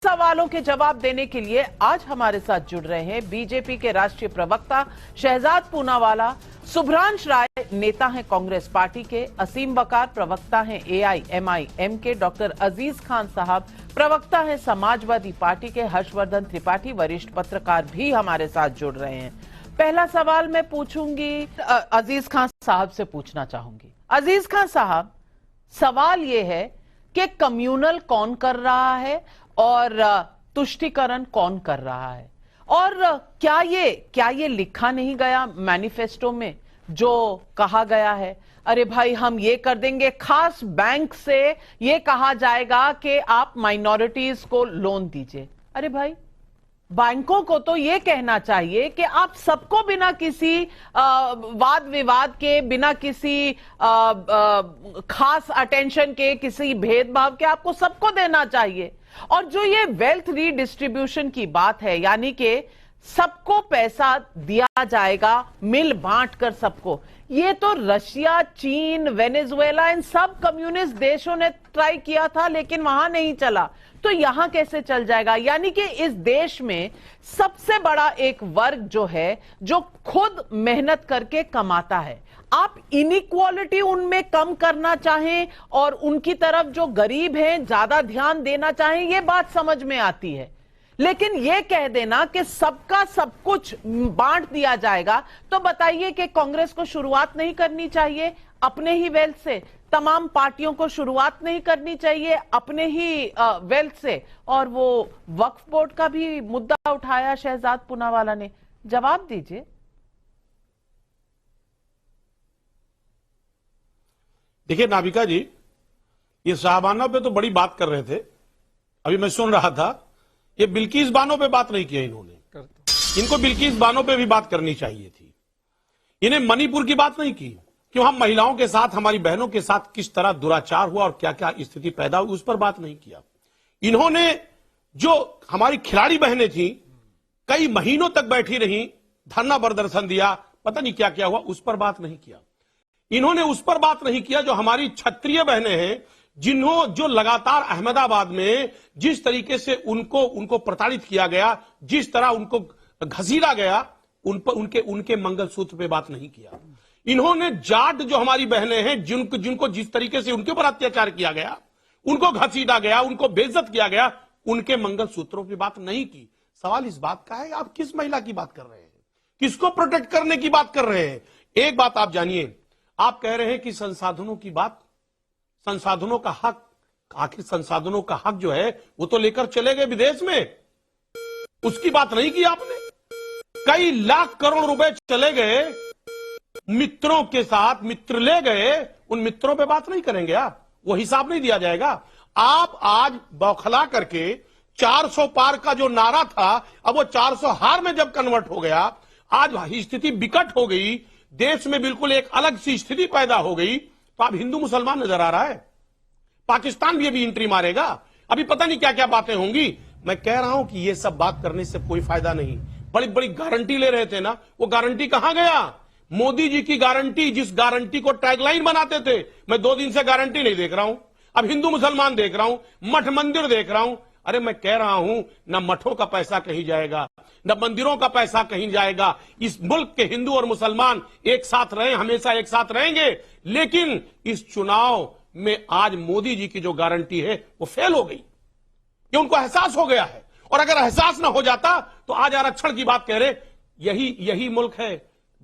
सवालों के जवाब देने के लिए आज हमारे साथ जुड़ रहे हैं बीजेपी के राष्ट्रीय प्रवक्ता शहजाद पूनावाला, शुभ्रांश राय नेता हैं कांग्रेस पार्टी के, असीम बकार प्रवक्ता हैं एआईएमआईएम के, डॉक्टर अजीज खान साहब प्रवक्ता हैं समाजवादी पार्टी के, हर्षवर्धन त्रिपाठी वरिष्ठ पत्रकार भी हमारे साथ जुड़ रहे हैं। पहला सवाल मैं पूछूंगी, अजीज खान साहब से पूछना चाहूंगी। अजीज खान साहब, सवाल ये है कि कम्युनल कौन कर रहा है और तुष्टीकरण कौन कर रहा है, और क्या ये लिखा नहीं गया मैनिफेस्टो में जो कहा गया है, अरे भाई हम ये कर देंगे, खास बैंक से ये कहा जाएगा कि आप माइनॉरिटीज को लोन दीजिए। अरे भाई, बैंकों को तो ये कहना चाहिए कि आप सबको बिना किसी वाद विवाद के, बिना किसी खास अटेंशन के, किसी भेदभाव के आपको सबको देना चाहिए। और जो ये वेल्थ रीडिस्ट्रीब्यूशन की बात है, यानी कि सबको पैसा दिया जाएगा मिल बांट कर सबको, ये तो रशिया, चीन, वेनेजुएला, इन सब कम्युनिस्ट देशों ने ट्राई किया था लेकिन वहां नहीं चला, तो यहां कैसे चल जाएगा? यानी कि इस देश में सबसे बड़ा एक वर्ग जो है, जो खुद मेहनत करके कमाता है, आप इनइक्वालिटी उनमें कम करना चाहें और उनकी तरफ जो गरीब हैं ज्यादा ध्यान देना चाहें, यह बात समझ में आती है। लेकिन यह कह देना कि सबका सब कुछ बांट दिया जाएगा, तो बताइए कि कांग्रेस को शुरुआत नहीं करनी चाहिए अपने ही वेल्थ से? तमाम पार्टियों को शुरुआत नहीं करनी चाहिए अपने ही वेल्थ से? और वो वक्फ बोर्ड का भी मुद्दा उठाया शहजाद पूनावाला ने, जवाब दीजिए। देखिए नाविका जी, ये साहबानों पे तो बड़ी बात कर रहे थे, अभी मैं सुन रहा था। ये बिल्किस बानो पे बात नहीं किया इन्होंने, इनको बिल्किस बानो पे भी बात करनी चाहिए थी। इन्हें मणिपुर की बात नहीं की, क्यों हम महिलाओं के साथ, हमारी बहनों के साथ किस तरह दुराचार हुआ और क्या क्या स्थिति पैदा हुई, उस पर बात नहीं किया। इन्होंने जो हमारी खिलाड़ी बहनें थी, कई महीनों तक बैठी रही, धरना प्रदर्शन दिया, पता नहीं क्या क्या हुआ, उस पर बात नहीं किया। इन्होंने उस पर बात नहीं किया जो हमारी क्षत्रिय बहनें हैं, जो लगातार अहमदाबाद में जिस तरीके से उनको प्रताड़ित किया गया, जिस तरह उनको घसीटा गया, उनके मंगलसूत्र पे बात नहीं किया। इन्होंने जाट जो हमारी बहनें हैं, जिनको जिस तरीके से उनके ऊपर अत्याचार किया गया, उनको घसीटा गया, उनको बेइज्जत किया गया, उनके मंगलसूत्रों पे बात नहीं की। सवाल इस बात का है, आप किस महिला की बात कर रहे हैं, किसको प्रोटेक्ट करने की बात कर रहे हैं? एक बात आप जानिए, आप कह रहे हैं कि संसाधनों की बात, संसाधनों का हक, आखिर संसाधनों का हक जो है वो तो लेकर चले गए विदेश में, उसकी बात नहीं की आपने। कई लाख करोड़ रुपए चले गए मित्रों के साथ, मित्र ले गए, उन मित्रों पे बात नहीं करेंगे आप? वो हिसाब नहीं दिया जाएगा? आप आज बौखला करके 400 पार का जो नारा था, अब वो 400 हार में जब कन्वर्ट हो गया, आज स्थिति विकट हो गई, देश में बिल्कुल एक अलग सी स्थिति पैदा हो गई, तो आप हिंदू मुसलमान नजर आ रहा है। पाकिस्तान भी अभी एंट्री मारेगा, अभी पता नहीं क्या क्या बातें होंगी। मैं कह रहा हूं कि ये सब बात करने से कोई फायदा नहीं। बड़ी बड़ी गारंटी ले रहे थे ना, वो गारंटी कहां गया? मोदी जी की गारंटी, जिस गारंटी को टैगलाइन बनाते थे, मैं 2 दिन से गारंटी नहीं देख रहा हूं। अब हिंदू मुसलमान देख रहा हूं, मठ मंदिर देख रहा हूं। अरे मैं कह रहा हूं, न मठों का पैसा कहीं जाएगा, न मंदिरों का पैसा कहीं जाएगा। इस मुल्क के हिंदू और मुसलमान एक साथ रहे, हमेशा एक साथ रहेंगे। लेकिन इस चुनाव में आज मोदी जी की जो गारंटी है वो फेल हो गई, ये उनको एहसास हो गया है। और अगर एहसास ना हो जाता तो आज आरक्षण की बात कह रहे, यही मुल्क है।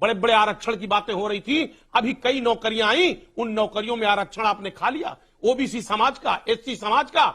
बड़े बड़े आरक्षण की बातें हो रही थी, अभी कई नौकरियां आई, उन नौकरियों में आरक्षण आपने खा लिया। ओबीसी समाज का, एससी समाज का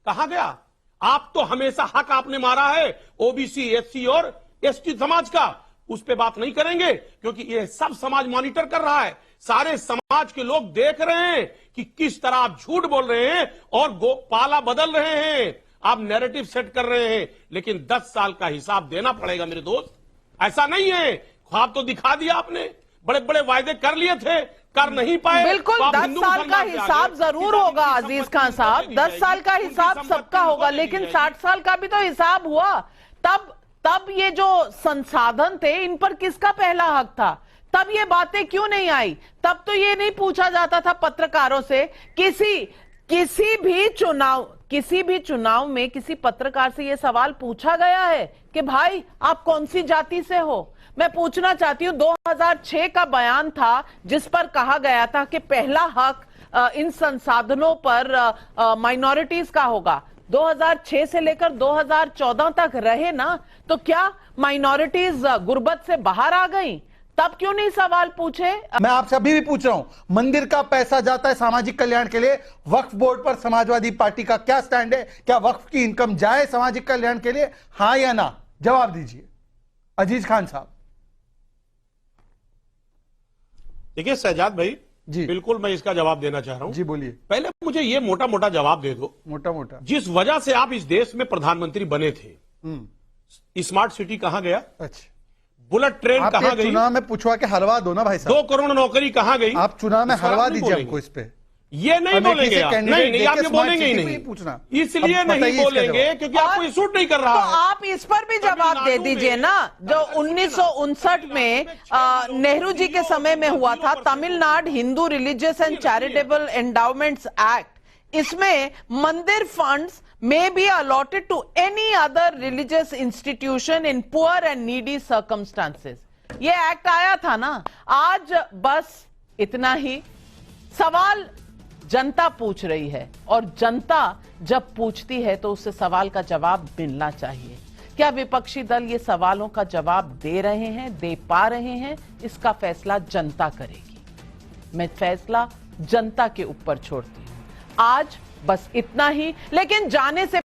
कहां गया? आप तो हमेशा हक आपने मारा है ओबीसी, एससी और एसटी समाज का, उस पे बात नहीं करेंगे क्योंकि ये सब समाज मॉनिटर कर रहा है। सारे समाज के लोग देख रहे हैं कि किस तरह आप झूठ बोल रहे हैं और पाला बदल रहे हैं, आप नैरेटिव सेट कर रहे हैं। लेकिन 10 साल का हिसाब देना पड़ेगा मेरे दोस्त, ऐसा नहीं है। ख्वाब तो दिखा दिया आपने, बड़े बड़े वायदे कर लिए थे, कर नहीं पाए। बिल्कुल, 10 साल का हिसाब जरूर होगा अजीज खान साहब, 10 साल का हिसाब सबका होगा, लेकिन 60 साल का भी तो हिसाब हुआ। तब ये जो संसाधन थे, इन पर किसका पहला हक था? तब ये बातें क्यों नहीं आई? तब तो ये नहीं पूछा जाता था पत्रकारों से, किसी भी चुनाव किसी भी चुनाव में किसी पत्रकार से यह सवाल पूछा गया है कि भाई आप कौन सी जाति से हो? मैं पूछना चाहती हूं, 2006 का बयान था जिस पर कहा गया था कि पहला हक इन संसाधनों पर माइनॉरिटीज का होगा। 2006 से लेकर 2014 तक रहे ना, तो क्या माइनॉरिटीज गुर्बत से बाहर आ गई? तब क्यों नहीं सवाल पूछे? मैं आपसे अभी भी पूछ रहा हूं, मंदिर का पैसा जाता है सामाजिक कल्याण के लिए, वक्फ बोर्ड पर समाजवादी पार्टी का क्या स्टैंड है? क्या वक्फ की इनकम जाए सामाजिक कल्याण के लिए, हां या ना? जवाब दीजिए अजीज खान साहब। देखिए शहजाद भाई जी बिल्कुल मैं इसका जवाब देना चाह रहा हूं। जी बोलिए। पहले मुझे ये मोटा मोटा जवाब दे दो, मोटा मोटा। जिस वजह से आप इस देश में प्रधानमंत्री बने थे, स्मार्ट सिटी कहां गया? अच्छा, बुलेट ट्रेन आप कहां गई? चुनाव में पूछवा के हरवा दो ना भाई साहब। 2 करोड़ नौकरी कहां गई? आप चुनाव में इस पर हरवा आप नहीं दीजिए बोलेंगे। हमको इस पे। ये नहीं हमें बोलेंगे किसी आप। कैंडिडेट नहीं देके आप ये स्मार्ट बोलेंगे ही सिटी पे नहीं ही पूछना। इसलिए अब नहीं बताइए इसका बोलेंगे जवाब। क्योंकि आपको ये सूट नहीं कर रहा तो है। आप इस पर भी जवाब दे दीजिए ना, जो 1959 में नेहरू जी के समय में हुआ था, Tamil Nadu Hindu religious and charitable endowments act, इसमें मंदिर funds may be allotted to any other religious institution in poor and needy circumstances. ये एक्ट आया था ना। आज बस इतना ही। सवाल जनता पूछ रही है और जनता जब पूछती है तो उससे सवाल का जवाब मिलना चाहिए। क्या विपक्षी दल ये सवालों का जवाब दे रहे हैं, दे पा रहे हैं? इसका फैसला जनता करेगी। मैं फैसला जनता के ऊपर छोड़ती हूं। आज बस इतना ही, लेकिन जाने से